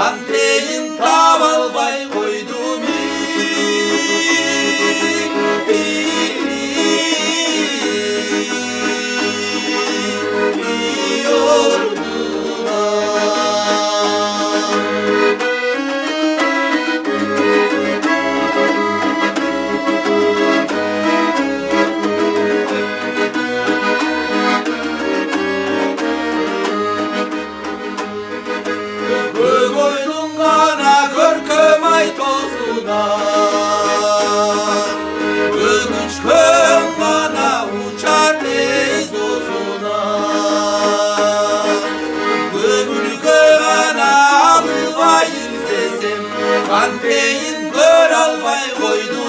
Кантейін таба албай қойдым Өгүч көң ғана учар тез досынан Көңілге ғана алыбай іздесем Кантейін көре албай қойдым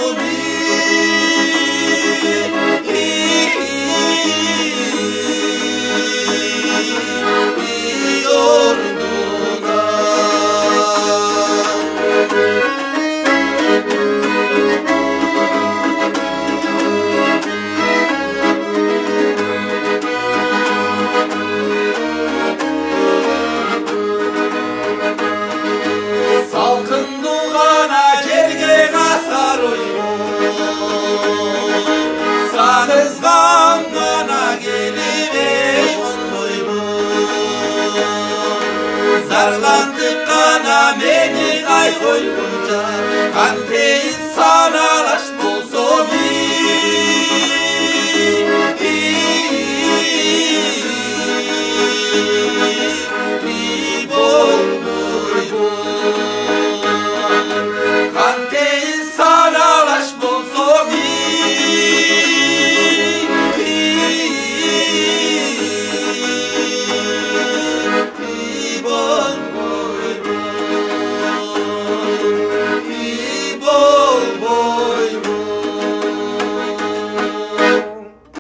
Сағызған ғана келіп ей ондоймын Зарлантып қана мені қай қойғанша Кантейін саналаш